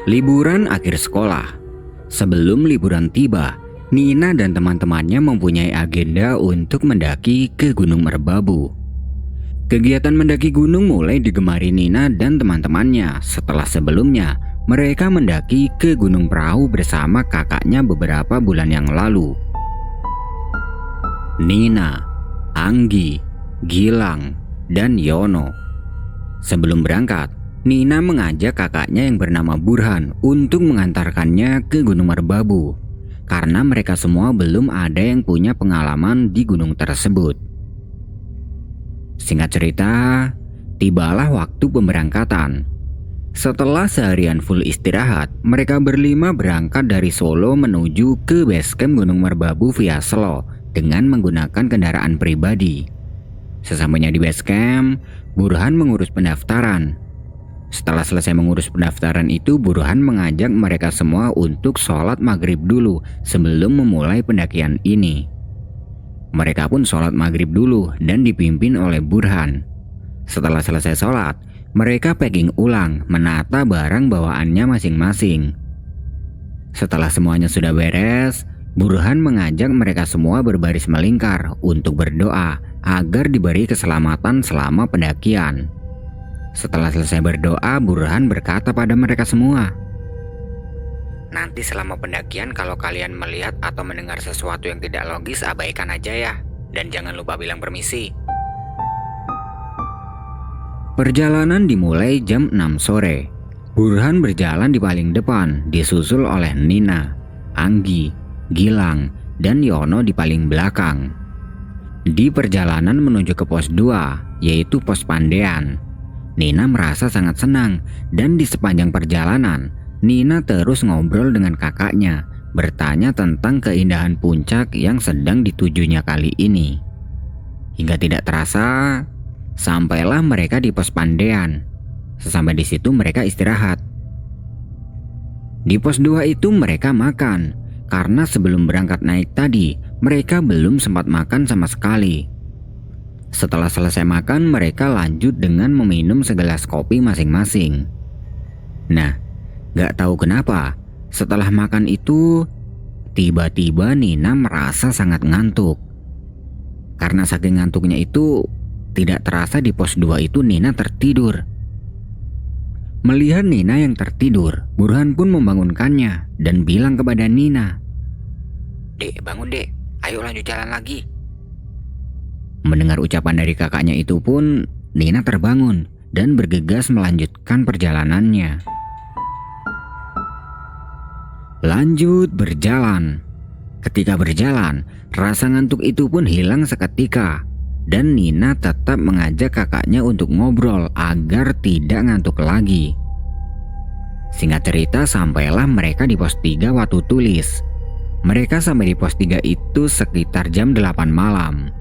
Liburan akhir sekolah. Sebelum liburan tiba, Nina dan teman-temannya mempunyai agenda untuk mendaki ke Gunung Merbabu. Kegiatan mendaki gunung mulai digemari Nina dan teman-temannya setelah sebelumnya mereka mendaki ke Gunung Perahu bersama kakaknya beberapa bulan yang lalu. Nina, Anggi, Gilang, dan Yono. Sebelum berangkat, Nina mengajak kakaknya yang bernama Burhan untuk mengantarkannya ke Gunung Merbabu karena mereka semua belum ada yang punya pengalaman di gunung tersebut. Singkat cerita, tibalah waktu pemberangkatan. Setelah seharian full istirahat, mereka berlima berangkat dari Solo menuju ke basecamp Gunung Merbabu via Selo dengan menggunakan kendaraan pribadi. Sesampainya di basecamp, Burhan mengurus pendaftaran. Setelah selesai mengurus pendaftaran itu, Burhan mengajak mereka semua untuk sholat maghrib dulu sebelum memulai pendakian ini. Mereka pun sholat maghrib dulu dan dipimpin oleh Burhan. Setelah selesai sholat, mereka packing ulang menata barang bawaannya masing-masing. Setelah semuanya sudah beres, Burhan mengajak mereka semua berbaris melingkar untuk berdoa agar diberi keselamatan selama pendakian. Setelah selesai berdoa, Burhan berkata pada mereka semua, "Nanti selama pendakian kalau kalian melihat atau mendengar sesuatu yang tidak logis, abaikan aja ya. Dan jangan lupa bilang permisi." Perjalanan dimulai jam 6 sore. Burhan berjalan di paling depan, disusul oleh Nina, Anggi, Gilang, dan Yono di paling belakang. Di perjalanan menuju ke pos 2, yaitu pos Pandean, Nina merasa sangat senang dan di sepanjang perjalanan, Nina terus ngobrol dengan kakaknya, bertanya tentang keindahan puncak yang sedang ditujunya kali ini. Hingga tidak terasa, sampailah mereka di pos Pandean. Sesampai di situ mereka istirahat. Di pos 2 itu mereka makan, karena sebelum berangkat naik tadi, mereka belum sempat makan sama sekali. Setelah selesai makan, mereka lanjut dengan meminum segelas kopi masing-masing. Nah, gak tahu kenapa, setelah makan itu, tiba-tiba Nina merasa sangat ngantuk. Karena saking ngantuknya itu, tidak terasa di pos 2 itu Nina tertidur. Melihat Nina yang tertidur, Burhan pun membangunkannya dan bilang kepada Nina, "Dek, bangun dek, ayo lanjut jalan lagi." Mendengar ucapan dari kakaknya itu pun, Nina terbangun dan bergegas melanjutkan perjalanannya. Lanjut berjalan. Ketika berjalan, rasa ngantuk itu pun hilang seketika. Dan Nina tetap mengajak kakaknya untuk ngobrol agar tidak ngantuk lagi. Singkat cerita, sampailah mereka di pos 3 Watu Tulis. Mereka sampai di pos 3 itu sekitar jam 8 malam.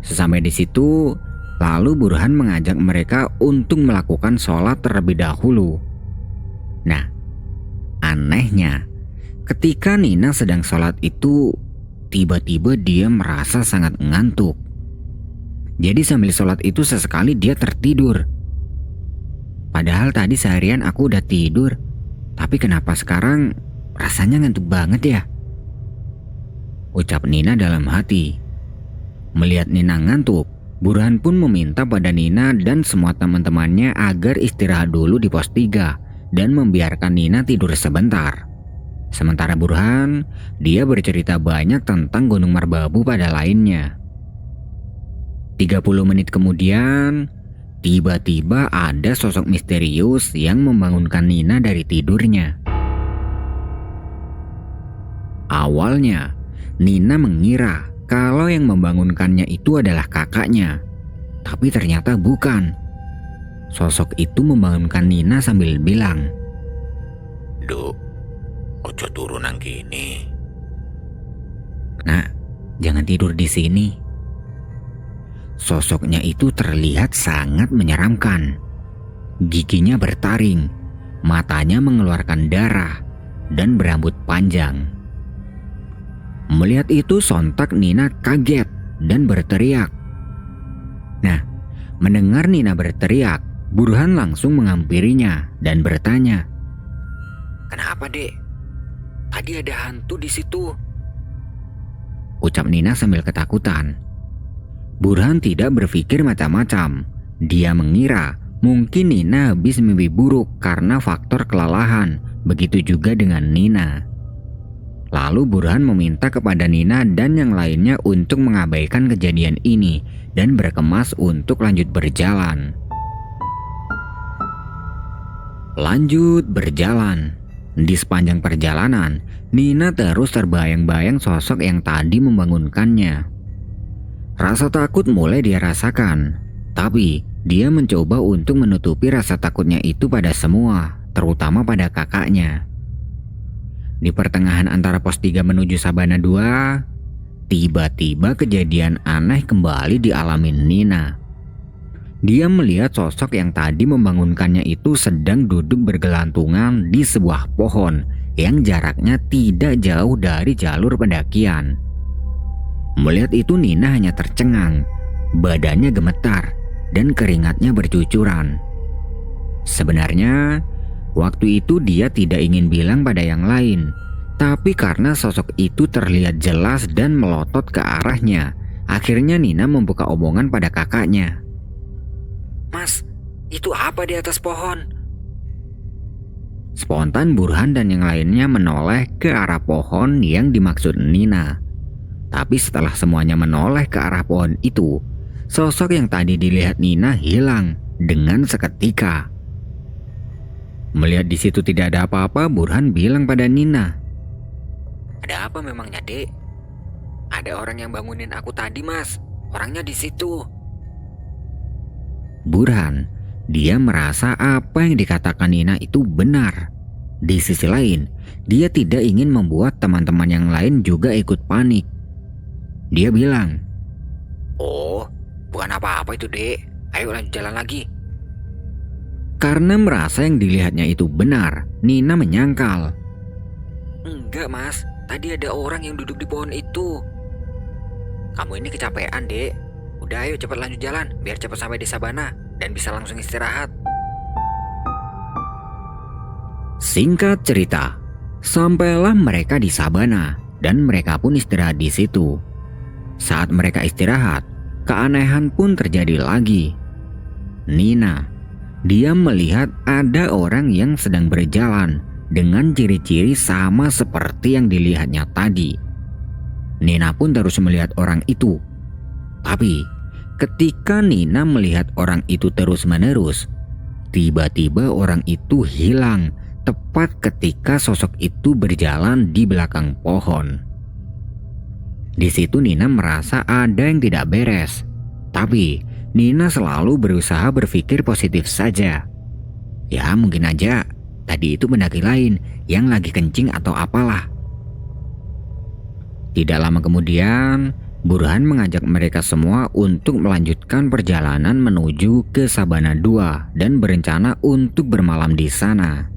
Sesampai di situ, lalu Burhan mengajak mereka untuk melakukan sholat terlebih dahulu. Nah, anehnya, ketika Nina sedang sholat itu, tiba-tiba dia merasa sangat ngantuk. Jadi sambil sholat itu sesekali dia tertidur. Padahal tadi seharian aku udah tidur, tapi kenapa sekarang rasanya ngantuk banget ya? Ucap Nina dalam hati. Melihat Nina ngantuk, Burhan pun meminta pada Nina dan semua teman-temannya agar istirahat dulu di pos 3 dan membiarkan Nina tidur sebentar. Sementara Burhan, dia bercerita banyak tentang Gunung Merbabu pada lainnya. 30 menit kemudian, tiba-tiba ada sosok misterius yang membangunkan Nina dari tidurnya. Awalnya, Nina mengira kalau yang membangunkannya itu adalah kakaknya, tapi ternyata bukan. Sosok itu membangunkan Nina sambil bilang, "Duk, ojo turun nang kini." "Nak, jangan tidur di sini." Sosoknya itu terlihat sangat menyeramkan. Giginya bertaring, matanya mengeluarkan darah, dan berambut panjang. Melihat itu sontak Nina kaget dan berteriak. Nah, mendengar Nina berteriak, Burhan langsung menghampirinya dan bertanya, "Kenapa, Dek? Tadi ada hantu di situ." ucap Nina sambil ketakutan. Burhan tidak berpikir macam-macam. Dia mengira mungkin Nina habis mimpi buruk karena faktor kelelahan. Begitu juga dengan Nina. Lalu Burhan meminta kepada Nina dan yang lainnya untuk mengabaikan kejadian ini dan berkemas untuk lanjut berjalan. Lanjut berjalan. Di sepanjang perjalanan, Nina terus terbayang-bayang sosok yang tadi membangunkannya. Rasa takut mulai dia rasakan, tapi dia mencoba untuk menutupi rasa takutnya itu pada semua, terutama pada kakaknya. Di pertengahan antara pos 3 menuju Sabana 2, tiba-tiba kejadian aneh kembali dialami Nina. Dia melihat sosok yang tadi membangunkannya itu sedang duduk bergelantungan di sebuah pohon yang jaraknya tidak jauh dari jalur pendakian. Melihat itu Nina hanya tercengang, badannya gemetar dan keringatnya bercucuran. Sebenarnya, waktu itu dia tidak ingin bilang pada yang lain, tapi karena sosok itu terlihat jelas dan melotot ke arahnya, akhirnya Nina membuka omongan pada kakaknya. "Mas, itu apa di atas pohon?" Spontan Burhan dan yang lainnya menoleh ke arah pohon yang dimaksud Nina. Tapi setelah semuanya menoleh ke arah pohon itu, sosok yang tadi dilihat Nina hilang dengan seketika. Melihat di situ tidak ada apa-apa, Burhan bilang pada Nina, "Ada apa memangnya, Dek? Ada orang yang bangunin aku tadi, Mas. Orangnya di situ." Burhan, dia merasa apa yang dikatakan Nina itu benar. Di sisi lain, dia tidak ingin membuat teman-teman yang lain juga ikut panik. Dia bilang, "Oh, bukan apa-apa itu, Dek. Ayo lanjut jalan lagi." karena merasa yang dilihatnya itu benar, Nina menyangkal. "Enggak, Mas. Tadi ada orang yang duduk di pohon itu." "Kamu ini kecapean, Dek. Udah, ayo cepat lanjut jalan biar cepat sampai di Sabana dan bisa langsung istirahat." Singkat cerita, sampailah mereka di Sabana dan mereka pun istirahat di situ. Saat mereka istirahat, keanehan pun terjadi lagi. Nina, dia melihat ada orang yang sedang berjalan dengan ciri-ciri sama seperti yang dilihatnya tadi. Nina pun terus melihat orang itu. Tapi ketika Nina melihat orang itu terus-menerus, tiba-tiba orang itu hilang tepat ketika sosok itu berjalan di belakang pohon. Di situ Nina merasa ada yang tidak beres, tapi Nina selalu berusaha berpikir positif saja. Ya mungkin aja tadi itu pendaki lain yang lagi kencing atau apalah. Tidak lama kemudian, Burhan mengajak mereka semua untuk melanjutkan perjalanan menuju ke Sabana 2 dan berencana untuk bermalam di sana.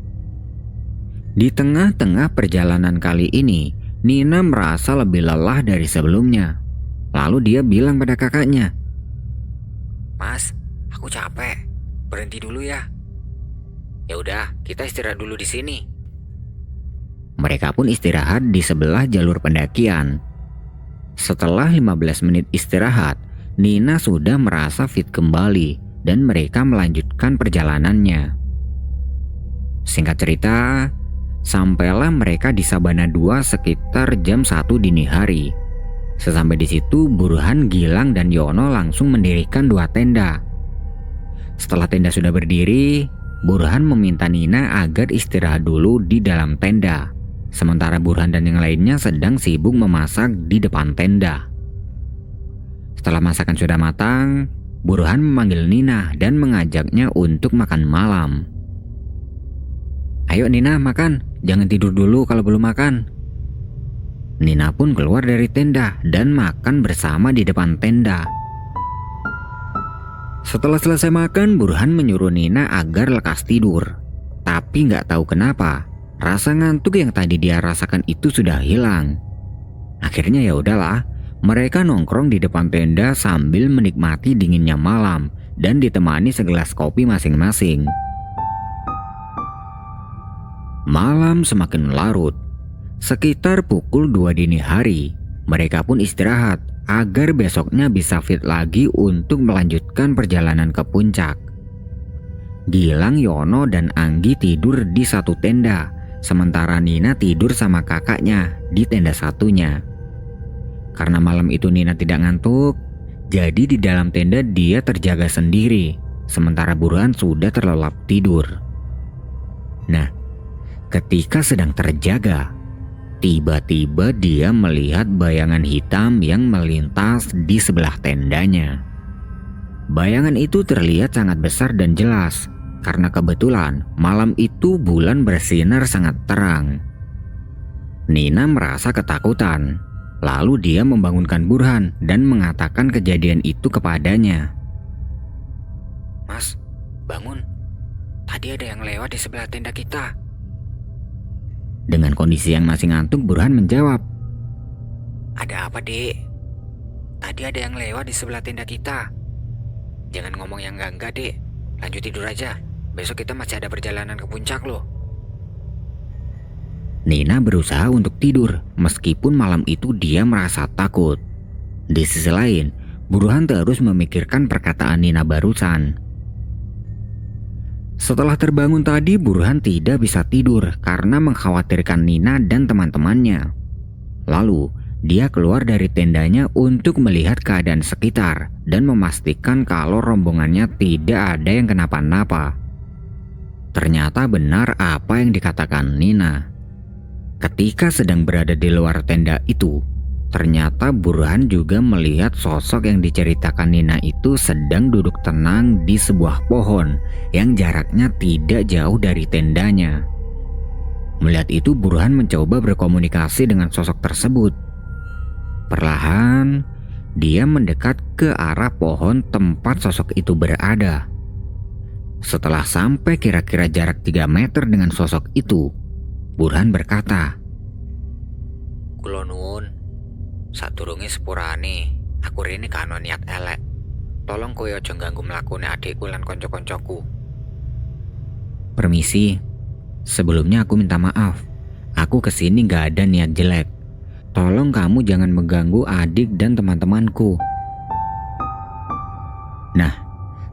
Di tengah-tengah perjalanan kali ini, Nina merasa lebih lelah dari sebelumnya. Lalu dia bilang pada kakaknya, "Mas, aku capek. Berhenti dulu ya." "Ya udah, kita istirahat dulu di sini." Mereka pun istirahat di sebelah jalur pendakian. Setelah 15 menit istirahat, Nina sudah merasa fit kembali dan mereka melanjutkan perjalanannya. Singkat cerita, sampailah mereka di Sabana 2 sekitar jam 1 dini hari. Sesampai di situ, Burhan, Gilang, dan Yono langsung mendirikan 2 tenda. Setelah tenda sudah berdiri, Burhan meminta Nina agar istirahat dulu di dalam tenda. Sementara Burhan dan yang lainnya sedang sibuk memasak di depan tenda. Setelah masakan sudah matang, Burhan memanggil Nina dan mengajaknya untuk makan malam. "Ayo Nina, makan. Jangan tidur dulu kalau belum makan." Nina pun keluar dari tenda dan makan bersama di depan tenda. Setelah selesai makan, Burhan menyuruh Nina agar lekas tidur. Tapi nggak tahu kenapa, rasa ngantuk yang tadi dia rasakan itu sudah hilang. Akhirnya ya udahlah, mereka nongkrong di depan tenda sambil menikmati dinginnya malam dan ditemani segelas kopi masing-masing. Malam semakin larut. Sekitar pukul 2 dini hari, mereka pun istirahat agar besoknya bisa fit lagi untuk melanjutkan perjalanan ke puncak. Gilang, Yono, dan Anggi tidur di satu tenda, sementara Nina tidur sama kakaknya di tenda satunya. Karena malam itu Nina tidak ngantuk, jadi di dalam tenda dia terjaga sendiri, sementara Burhan sudah terlelap tidur. Nah, ketika sedang terjaga, tiba-tiba dia melihat bayangan hitam yang melintas di sebelah tendanya. Bayangan itu terlihat sangat besar dan jelas, karena kebetulan malam itu bulan bersinar sangat terang. Nina merasa ketakutan, lalu dia membangunkan Burhan dan mengatakan kejadian itu kepadanya. Mas, bangun. Tadi ada yang lewat di sebelah tenda kita. Dengan kondisi yang masih ngantuk, Burhan menjawab. Ada apa, Dek? Tadi ada yang lewat di sebelah tenda kita. Jangan ngomong yang enggak, Dek. Lanjut tidur aja. Besok kita masih ada perjalanan ke puncak loh. Nina berusaha untuk tidur meskipun malam itu dia merasa takut. Di sisi lain, Burhan terus memikirkan perkataan Nina barusan. Setelah terbangun tadi, Burhan tidak bisa tidur karena mengkhawatirkan Nina dan teman-temannya. Lalu, dia keluar dari tendanya untuk melihat keadaan sekitar dan memastikan kalau rombongannya tidak ada yang kenapa-napa. Ternyata benar apa yang dikatakan Nina. Ketika sedang berada di luar tenda itu, ternyata Burhan juga melihat sosok yang diceritakan Nina itu sedang duduk tenang di sebuah pohon yang jaraknya tidak jauh dari tendanya. Melihat itu, Burhan mencoba berkomunikasi dengan sosok tersebut. Perlahan, dia mendekat ke arah pohon tempat sosok itu berada. Setelah sampai kira-kira jarak 3 meter dengan sosok itu, Burhan berkata, Kulo nuwun, sadurunge sepurane, aku rene kan niat elek. Tolong kowe aja ganggu mlakune adikku lan kanca-kancaku. Permisi, sebelumnya aku minta maaf. Aku kesini gak ada niat jelek. Tolong kamu jangan mengganggu adik dan teman-temanku. Nah,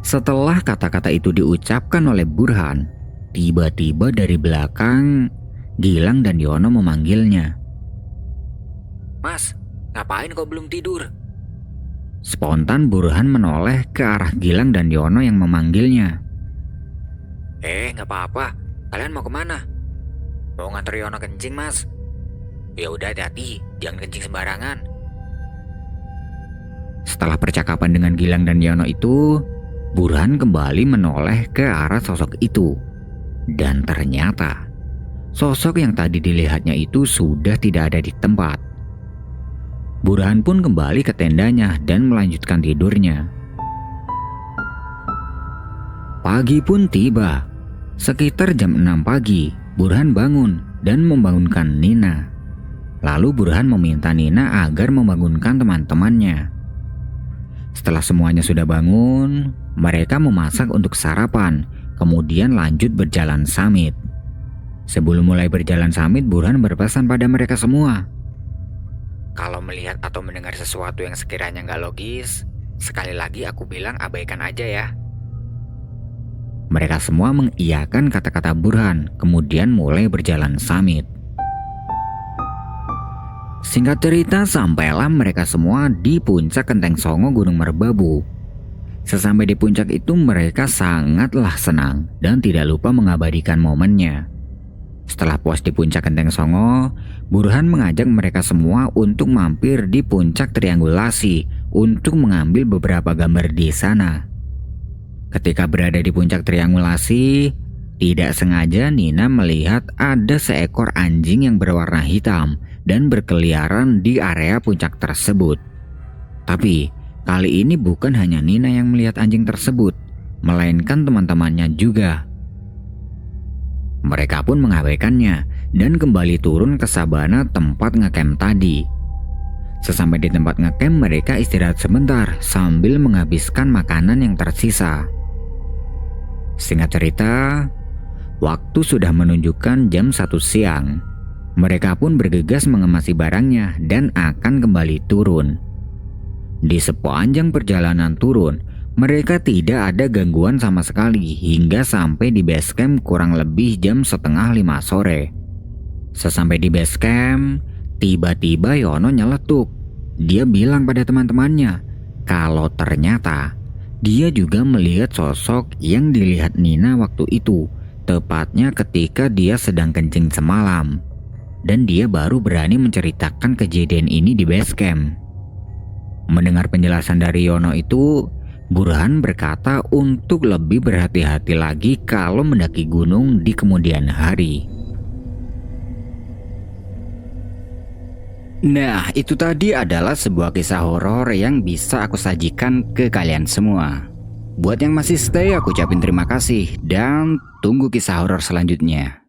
setelah kata-kata itu diucapkan oleh Burhan, tiba-tiba dari belakang, Gilang dan Yono memanggilnya. Mas, ngapain kau belum tidur? Spontan Burhan menoleh ke arah Gilang dan Yono yang memanggilnya. Nggak apa-apa. Kalian mau kemana? Mau nganter Yono kencing, Mas? Ya udah, hati-hati, jangan kencing sembarangan. Setelah percakapan dengan Gilang dan Yono itu, Burhan kembali menoleh ke arah sosok itu. Dan ternyata sosok yang tadi dilihatnya itu sudah tidak ada di tempat. Burhan pun kembali ke tendanya dan melanjutkan tidurnya. Pagi pun tiba. Sekitar jam 6 pagi, Burhan bangun dan membangunkan Nina. Lalu Burhan meminta Nina agar membangunkan teman-temannya. Setelah semuanya sudah bangun, mereka memasak untuk sarapan, kemudian lanjut berjalan samit. Sebelum mulai berjalan samit, Burhan berpesan pada mereka semua. Kalau melihat atau mendengar sesuatu yang sekiranya nggak logis, sekali lagi aku bilang abaikan aja ya. Mereka semua mengiyakan kata-kata Burhan, kemudian mulai berjalan samit. Singkat cerita, sampailah mereka semua di puncak Kenteng Songo Gunung Merbabu. Sesampai di puncak itu, mereka sangatlah senang dan tidak lupa mengabadikan momennya. Setelah puas di puncak Kenteng Songo, Burhan mengajak mereka semua untuk mampir di puncak Triangulasi untuk mengambil beberapa gambar di sana. Ketika berada di puncak Triangulasi, tidak sengaja Nina melihat ada seekor anjing yang berwarna hitam dan berkeliaran di area puncak tersebut. Tapi kali ini bukan hanya Nina yang melihat anjing tersebut, melainkan teman-temannya juga. Mereka pun mengabaikannya dan kembali turun ke sabana tempat ngecamp tadi. Sesampai di tempat ngecamp, mereka istirahat sebentar sambil menghabiskan makanan yang tersisa. Singkat cerita, waktu sudah menunjukkan jam 1 siang. Mereka pun bergegas mengemasi barangnya dan akan kembali turun. Di sepanjang perjalanan turun, mereka tidak ada gangguan sama sekali hingga sampai di base camp kurang lebih jam 4:30 sore. Sesampai di base camp, tiba-tiba Yono nyeletuk. Dia bilang pada teman-temannya kalau ternyata dia juga melihat sosok yang dilihat Nina waktu itu, tepatnya ketika dia sedang kencing semalam. Dan dia baru berani menceritakan kejadian ini di base camp. Mendengar penjelasan dari Yono itu, Burhan berkata untuk lebih berhati-hati lagi kalau mendaki gunung di kemudian hari. Nah, itu tadi adalah sebuah kisah horor yang bisa aku sajikan ke kalian semua. Buat yang masih stay, aku ucapin terima kasih dan tunggu kisah horor selanjutnya.